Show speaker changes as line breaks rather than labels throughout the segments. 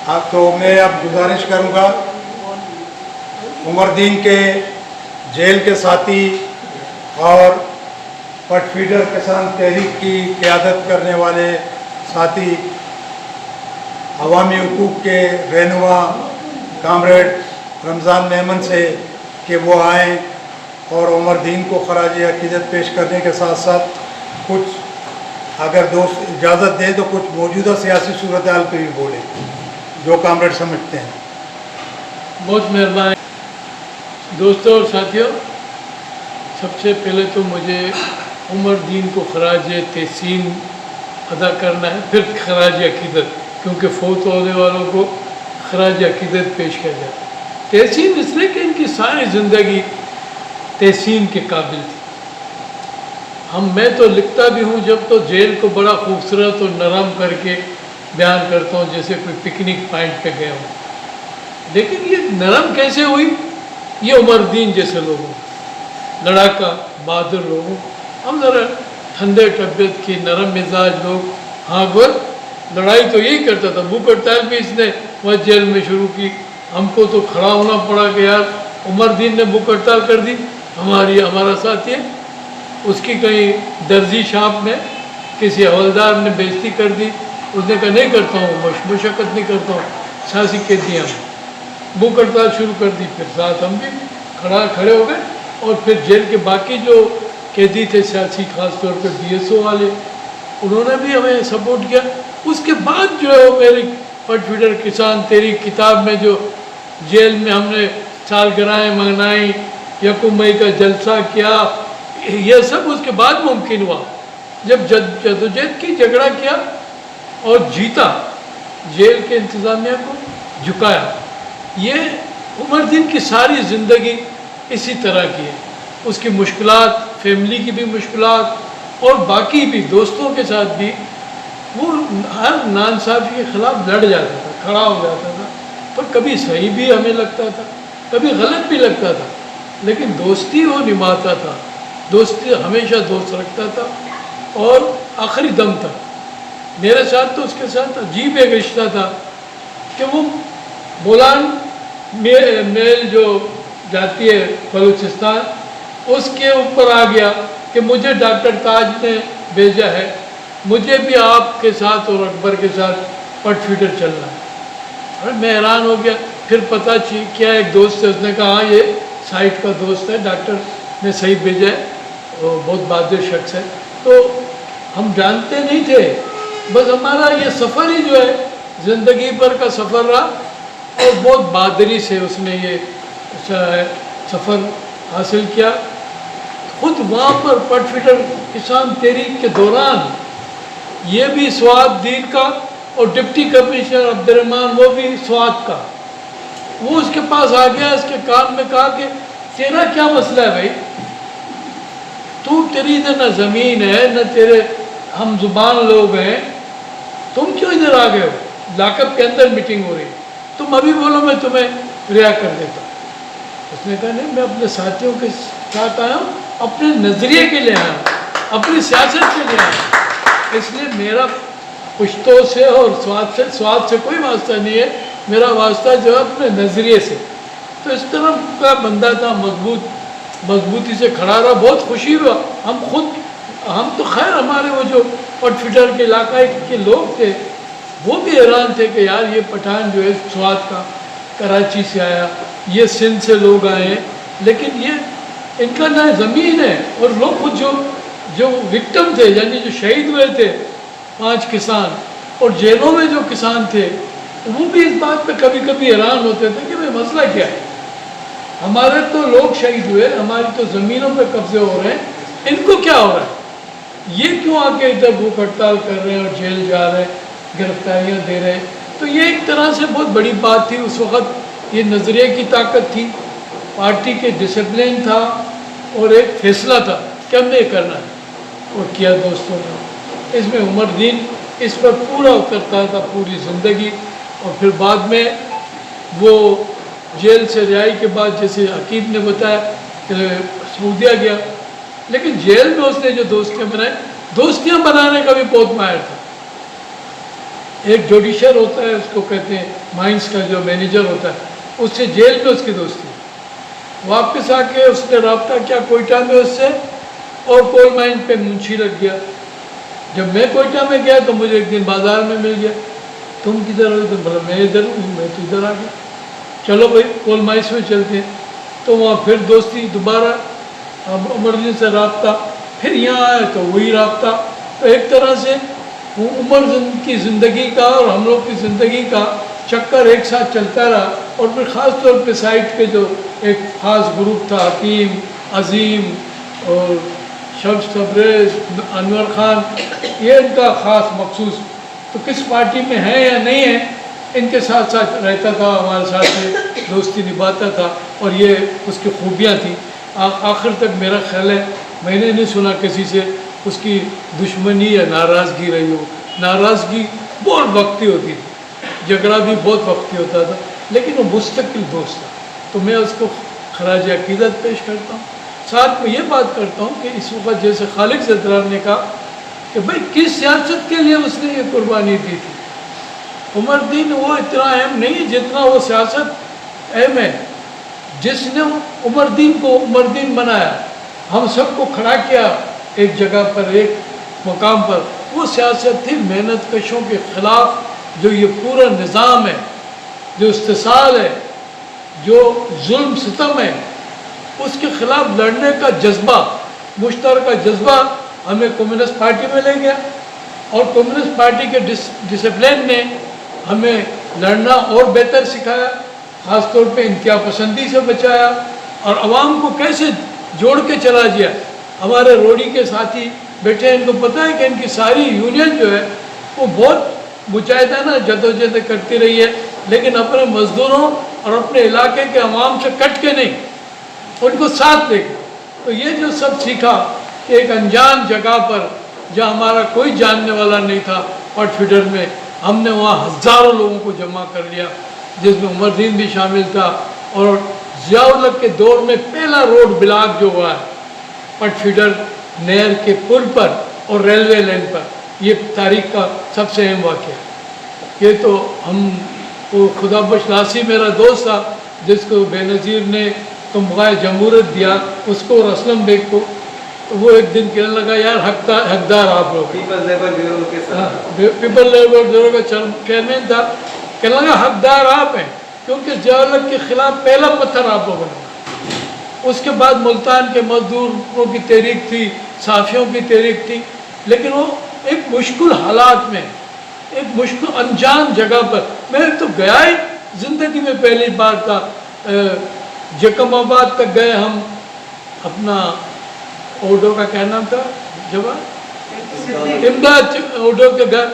تو میں اب گزارش کروں گا عمر دین کے جیل کے ساتھی اور پٹ فیڈر کسان تحریک کی قیادت کرنے والے ساتھی عوامی حقوق کے رہنما کامریڈ رمضان میمن سے کہ وہ آئیں اور عمر دین کو خراج عقیدت پیش کرنے کے ساتھ ساتھ کچھ اگر دوست اجازت دیں تو کچھ موجودہ سیاسی صورتحال پہ بھی بولیں جو کامریڈ سمجھتے ہیں۔
بہت مہربانی دوستوں اور ساتھیوں، سب سے پہلے تو مجھے عمر دین کو خراج تحسین ادا کرنا ہے، پھر خراج عقیدت، کیونکہ فوت ہونے والوں کو خراج عقیدت پیش کیا جاتا ہے۔ تحسین اس لیے کہ ان کی ساری زندگی تحسین کے قابل تھی۔ میں تو لکھتا بھی ہوں جب تو جیل کو بڑا خوبصورت اور نرم کر کے بیان کرتا ہوں جیسے کوئی پکنک پوائنٹ پہ گئے ہوں، لیکن یہ نرم کیسے ہوئی؟ یہ عمر دین جیسے لوگوں، لڑاکا بہادر لوگوں، ہم ذرا ٹھنڈے طبیعت کی نرم مزاج لوگ، ہاں گور لڑائی تو یہی کرتا تھا۔ بھوک ہڑتال بھی اس نے وہ جیل میں شروع کی، ہم کو تو کھڑا ہونا پڑا کہ یار عمر دین نے بھوک ہڑتال کر دی، ہمارا ساتھی ہے۔ اس کی کہیں درزی شاپ میں کسی حوالدار نے بےزتی کر دی، اس نے کہا نہیں کرتا ہوں، مشقت نہیں کرتا ہوں، سیاسی قیدی ہم، بھوک ہڑتال شروع کر دی۔ پھر ساتھ ہم بھی کھڑے ہو گئے، اور پھر جیل کے باقی جو قیدی تھے سیاسی، خاص طور پہ بی ایس او والے، انہوں نے بھی ہمیں سپورٹ کیا۔ اس کے بعد جو ہے میری پٹ فیڈر کسان تحریک کتاب میں جو جیل میں ہم نے سالگرہیں منگنائیں، یکم مئی کا جلسہ کیا، یہ سب اس کے بعد ممکن ہوا جب جدوجہد کی، جھگڑا کیا اور جیتا، جیل کے انتظامیہ کو جھکایا۔ یہ عمر دین کی ساری زندگی اسی طرح کی ہے، اس کی مشکلات، فیملی کی بھی مشکلات اور باقی بھی دوستوں کے ساتھ بھی، وہ ہر ناانصافی کے خلاف لڑ جاتا تھا، کھڑا ہو جاتا تھا، پر کبھی صحیح بھی ہمیں لگتا تھا، کبھی غلط بھی لگتا تھا، لیکن دوستی وہ نبھاتا تھا، دوستی ہمیشہ دوست رکھتا تھا اور آخری دم تک۔ میرے ساتھ تو اس کے ساتھ عجیب ایک رشتہ تھا کہ وہ بولان میل جو جاتی ہے بلوچستان، اس کے اوپر آ گیا کہ مجھے ڈاکٹر تاج نے بھیجا ہے، مجھے بھی آپ کے ساتھ اور اکبر کے ساتھ پٹ فیڈر چلنا ہے۔ اور میں حیران ہو گیا، پھر پتہ کیا ایک دوست سے، اس نے کہا ہاں یہ سائٹ کا دوست ہے، ڈاکٹر نے صحیح بھیجا ہے، وہ بہت بہادر شخص ہے۔ تو ہم جانتے نہیں تھے، بس ہمارا یہ سفر ہی جو ہے زندگی پر کا سفر رہا، اور بہت بہادری سے اس نے یہ سفر حاصل کیا۔ خود وہاں پر پٹ فیڈر کسان تحریک کے دوران یہ بھی سوات دین کا، اور ڈپٹی کمشنر عبد الرحمن وہ بھی سوات کا، وہ اس کے پاس آ گیا، اس کے کام میں کہا کہ تیرا کیا مسئلہ ہے بھائی، تیری ادھر نہ زمین ہے نہ تیرے ہم زبان لوگ ہیں، تم کیوں ادھر آ گئے ہو، لاک اپ کے اندر میٹنگ ہو رہی، تم ابھی بولو میں تمہیں رہا کر دیتا ہوں۔ اس نے کہا نہیں، میں اپنے ساتھیوں کے ساتھ آیا ہوں، اپنے نظریے کے لیے آیا ہوں، اپنی سیاست کے لیے آیا ہوں، اس لیے میرا پشتوں سے اور سوات سے کوئی واسطہ نہیں ہے، میرا واسطہ جو ہے اپنے نظریے سے۔ تو اس طرح کا بندہ تھا، مضبوطی سے کھڑا رہا، بہت خوشی ہوا۔ ہم تو خیر، ہمارے وہ جو پٹ فیڈر کے علاقے کے لوگ تھے وہ بھی حیران تھے کہ یار یہ پٹھان جو ہے سوات کا، کراچی سے آیا، یہ سندھ سے لوگ آئے ہیں، لیکن یہ ان کا نہ زمین ہے، اور لوگ خود جو وکٹم تھے، یعنی جو شہید ہوئے تھے 5 کسان، اور جیلوں میں جو کسان تھے، وہ بھی اس بات پہ کبھی کبھی حیران ہوتے تھے کہ بھئی مسئلہ کیا ہے، ہمارے تو لوگ شہید ہوئے، ہماری تو زمینوں پہ قبضے ہو رہے ہیں، ان کو کیا ہو رہا ہے، یہ کیوں آ کے ادھر بھوک ہڑتال کر رہے ہیں اور جیل جا رہے ہیں، گرفتاریاں دے رہے ہیں۔ تو یہ ایک طرح سے بہت بڑی بات تھی اس وقت، یہ نظریے کی طاقت تھی، پارٹی کے ڈسپلن تھا، اور ایک فیصلہ تھا کہ ہم نے یہ کرنا ہے، اور کیا دوستوں نے۔ اس میں عمر دین اس پر پورا اترتا تھا پوری زندگی، اور پھر بعد میں وہ جیل سے رہائی کے بعد، جیسے عقیب نے بتایا کہ سعودیہ گیا، لیکن جیل میں اس نے جو دوستیاں بنائیں، دوستیاں بنانے کا بھی بہت ماہر تھا۔ ایک جوڈیشر ہوتا ہے، اس کو کہتے ہیں مائنس کا جو مینیجر ہوتا ہے، اس سے جیل میں اس کی دوستی، واپس آ کے اس نے رابطہ کیا کوئٹہ میں اس سے، اور کول مائن پہ منشی لگ گیا۔ جب میں کوئٹہ میں گیا تو مجھے ایک دن بازار میں مل گیا، تم کدھر ہو؟ تو بولا میں ادھر ہوں، میں تو ادھر آ گیا، چلو بھائی کول مائنس میں چلتے ہیں۔ تو وہاں پھر دوستی دوبارہ، عمر دین سے رابطہ، پھر یہاں آئے تو وہی رابطہ۔ تو ایک طرح سے عمر کی زندگی کا اور ہم لوگ کی زندگی کا چکر ایک ساتھ چلتا رہا۔ اور پھر خاص طور پہ سائٹ کے جو ایک خاص گروپ تھا، حکیم، عظیم اور شمس تبریز، انور خان، یہ ان کا خاص مخصوص، تو کس پارٹی میں ہیں یا نہیں ہیں، ان کے ساتھ ساتھ رہتا تھا، ہمارے ساتھ میں دوستی نبھاتا تھا، اور یہ اس کی خوبیاں تھیں۔ آخر تک میرا خیال ہے میں نے نہیں سنا کسی سے اس کی دشمنی یا ناراضگی رہی ہو۔ ناراضگی بہت وقتی ہوتی تھی، جھگڑا بھی بہت وقتی ہوتا تھا، لیکن وہ مستقل دوست تھا۔ تو میں اس کو خراج عقیدت پیش کرتا ہوں۔ ساتھ میں یہ بات کرتا ہوں کہ اس وقت جیسے خالق زدران نے کہا کہ بھائی کس سیاست کے لیے اس نے یہ قربانی دی تھی، عمر دین وہ اتنا اہم نہیں جتنا وہ سیاست اہم ہے۔ جس نے عمر دین کو عمر دین بنایا، ہم سب کو کھڑا کیا ایک جگہ پر، ایک مقام پر، وہ سیاست تھی محنت کشوں کے خلاف۔ جو یہ پورا نظام ہے، جو استحصال ہے، جو ظلم ستم ہے، اس کے خلاف لڑنے کا جذبہ، مشترکہ جذبہ ہمیں کمیونسٹ پارٹی میں لے گیا، اور کمیونسٹ پارٹی کے ڈسپلن نے ہمیں لڑنا اور بہتر سکھایا، خاص طور پہ انتہا پسندی سے بچایا، اور عوام کو کیسے جوڑ کے چلا دیا۔ ہمارے روڑی کے ساتھی بیٹھے ہیں، ان کو پتہ ہے کہ ان کی ساری یونین جو ہے وہ بہت مجاہدانہ جدوجہد کرتی رہی ہے، لیکن اپنے مزدوروں اور اپنے علاقے کے عوام سے کٹ کے نہیں، ان کو ساتھ لے کے۔ تو یہ جو سب سیکھا کہ ایک انجان جگہ پر جہاں ہمارا کوئی جاننے والا نہیں تھا، پٹ فیڈر میں ہم نے وہاں ہزاروں لوگوں کو جمع کر لیا، جس میں عمر دین بھی شامل تھا، اور ضیاء الحق کے دور میں پہلا روڈ بلاک جو ہوا ہے پٹ فیڈر نہر کے پل پر اور ریلوے لائن پر، یہ تاریخ کا سب سے اہم واقعہ ہے۔ یہ تو ہم وہ خدا بخش لاسی میرا دوست تھا، جس کو بے نظیر نے تمغہ جمہوریت دیا، اس کو اور اسلم بیگ کو، تو وہ ایک دن کہنے لگا یار حقدار آپ لوگ، پیپل لیبر بیورو کا چیئرمین تھا، کہنے لگا حقدار آپ ہیں، کیونکہ ضیاء الحق کے خلاف پہلا پتھر آپ لوگوں نے۔ اس کے بعد ملتان کے مزدوروں کی تحریک تھی، صحافیوں کی تحریک تھی، لیکن وہ ایک مشکل حالات میں، ایک مشکل انجان جگہ پر، میں تو گیا ہی زندگی میں پہلی بار تھا، جکم آباد تک گئے ہم، اپنا اوڈو کا کیا نام تھا جوان، امداد اوڈو کے گھر،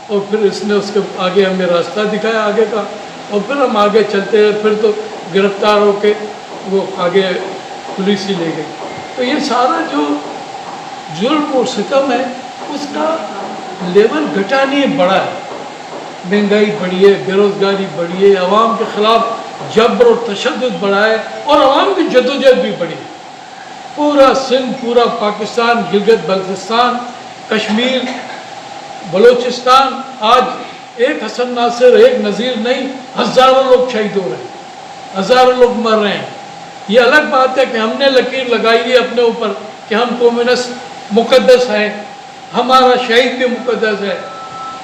اور پھر اس نے اس کے آگے ہمیں راستہ دکھایا آگے کا، اور پھر ہم آگے چلتے ہیں، پھر تو گرفتار ہو کے وہ آگے پولیس ہی لے گئی۔ تو یہ سارا جو ظلم اور ستم ہے، اس کا لیول گھٹا نہیں بڑھا ہے، مہنگائی بڑھی ہے، بے روزگاری بڑھی ہے، عوام کے خلاف جبر اور تشدد بڑھا ہے، اور عوام کی جدوجہد بھی بڑھی ہے۔ پورا سندھ، پورا پاکستان، گلگت بلتستان، کشمیر، بلوچستان، آج ایک حسن ناصر، ایک نذیر نہیں، ہزاروں لوگ شہید ہو رہے ہیں، ہزاروں لوگ مر رہے ہیں۔ یہ الگ بات ہے کہ ہم نے لکیر لگائی ہے اپنے اوپر کہ ہم کمیونسٹ مقدس ہیں، ہمارا شہید بھی مقدس ہے،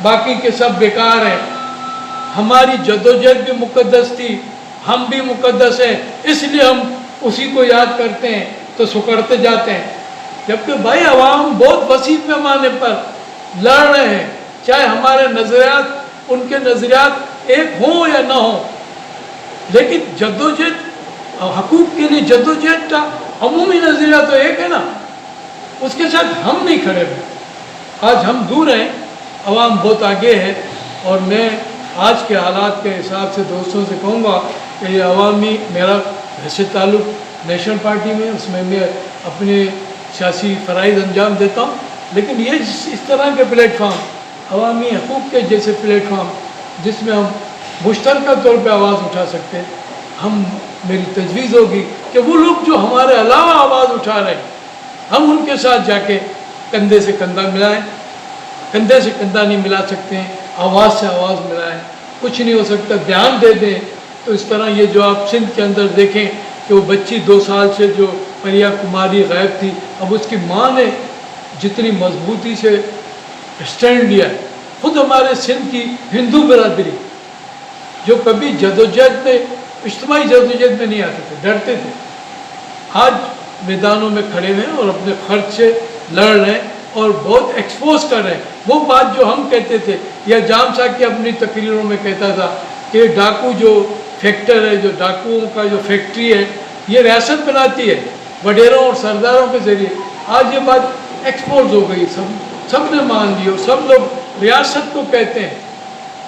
باقی کے سب بیکار ہیں۔ ہماری جدوجہد بھی مقدس تھی، ہم بھی مقدس ہیں، اس لیے ہم اسی کو یاد کرتے ہیں تو سکڑتے جاتے ہیں، جبکہ بھائی عوام بہت وسیع پیمانے پر لڑ رہے ہیں، چاہے ہمارے نظریات ان کے نظریات ایک ہوں یا نہ ہوں، لیکن جدوجہد حقوق کے لیے جدوجہد کا عمومی نظریہ تو ایک ہے نا، اس کے ساتھ ہم نہیں کھڑے ہوئے۔ آج ہم دور ہیں، عوام بہت آگے ہے، اور میں آج کے حالات کے حساب سے دوستوں سے کہوں گا کہ یہ عوامی، میرا حیثیت تعلق نیشنل پارٹی میں، اس میں میں اپنے سیاسی فرائض انجام دیتا ہوں، لیکن یہ اس طرح کے پلیٹ فارم، عوامی حقوق کے جیسے پلیٹ فارم، جس میں ہم مشترکہ طور پہ آواز اٹھا سکتے ہیں، میری تجویز ہوگی کہ وہ لوگ جو ہمارے علاوہ آواز اٹھا رہے ہیں، ہم ان کے ساتھ جا کے کندھے سے کندھا ملائیں۔ کندھے سے کندھا نہیں ملا سکتے ہیں آواز سے آواز ملائیں. کچھ نہیں ہو سکتا دھیان دے دیں. تو اس طرح یہ جو آپ سندھ کے اندر دیکھیں کہ وہ بچی 2 سال سے جو پریا کماری غائب تھی, اب اس کی ماں نے جتنی مضبوطی سے اسٹینڈ لیا ہے. خود ہمارے سندھ کی ہندو برادری جو کبھی جدوجہد میں, اجتماعی جدوجہد میں نہیں آتے تھے, ڈرتے تھے, آج میدانوں میں کھڑے ہوئے اور اپنے خرچ سے لڑ رہے ہیں اور بہت ایکسپوز کر رہے ہیں. وہ بات جو ہم کہتے تھے, یا جام صاحب کی اپنی تقریروں میں کہتا تھا کہ ڈاکو جو فیکٹر ہے, جو ڈاکوؤں کا جو فیکٹری ہے, یہ ریاست بناتی ہے وڈیروں اور سرداروں کے ذریعے. آج یہ بات ایکسپوز ہو گئی, سب نے مان لی, اور سب لوگ ریاست کو کہتے ہیں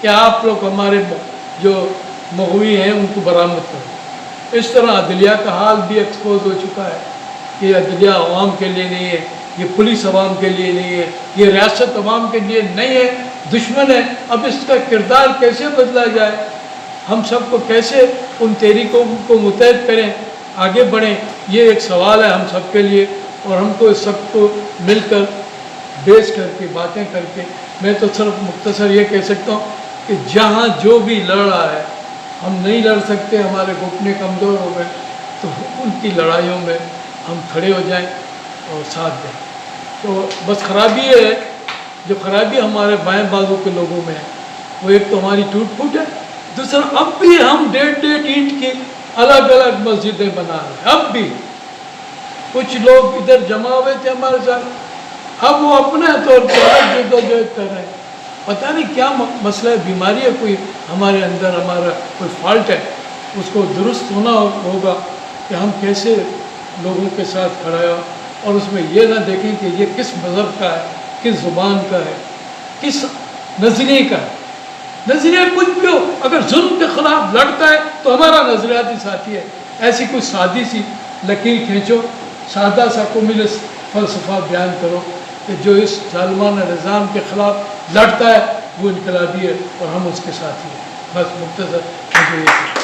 کہ آپ لوگ ہمارے جو مغوی ہیں ان کو برآمد کرو. اس طرح عدلیہ کا حال بھی ایکسپوز ہو چکا ہے کہ یہ عدلیہ عوام کے لیے نہیں ہے, یہ پولیس عوام کے لیے نہیں ہے, یہ ریاست عوام کے لیے نہیں ہے, دشمن ہے. اب اس کا کردار کیسے بدلا جائے, ہم سب کو کیسے ان تحریکوں کو متحد کریں, آگے بڑھیں, یہ ایک سوال ہے ہم سب کے لیے. اور ہم کو اس سب کو مل کر بیس کر کے باتیں کر کے, میں تو صرف مختصر یہ کہہ سکتا ہوں کہ جہاں جو بھی لڑ رہا ہے, ہم نہیں لڑ سکتے, ہمارے گھٹنے کمزور ہو گئے, تو ان کی لڑائیوں میں ہم کھڑے ہو جائیں اور ساتھ دیں. تو بس خرابی یہ ہے, جو خرابی ہمارے بائیں بازو کے لوگوں میں ہے, وہ ایک تو ہماری ٹوٹ پھوٹ ہے, دوسرا اب بھی ہم 1.5 اینٹ کی الگ الگ مسجدیں بنا رہے ہیں. اب بھی کچھ لوگ ادھر جمع ہوئے تھے ہمارے ساتھ, اب وہ اپنے طور پر جدوجہد کر رہے ہیں. پتہ نہیں کیا مسئلہ ہے, بیماری ہے کوئی ہمارے اندر, ہمارا کوئی فالٹ ہے, اس کو درست ہونا ہوگا کہ ہم کیسے لوگوں کے ساتھ کھڑا ہو. اور اس میں یہ نہ دیکھیں کہ یہ کس مذہب کا ہے, کس زبان کا ہے, کس نظریے کا ہے. نظریہ کچھ بھی ہو, اگر ظلم کے خلاف لڑتا ہے تو ہمارا نظریاتی ساتھی ہے. ایسی کوئی سادی سی لکیر کھینچو, سادہ سا کمیونسٹ فلسفہ بیان کرو کہ جو اس ظالمانہ نظام کے خلاف لڑتا ہے وہ انقلابی ہے اور ہم اس کے ساتھی ہیں. بس مختصر مجھے یہ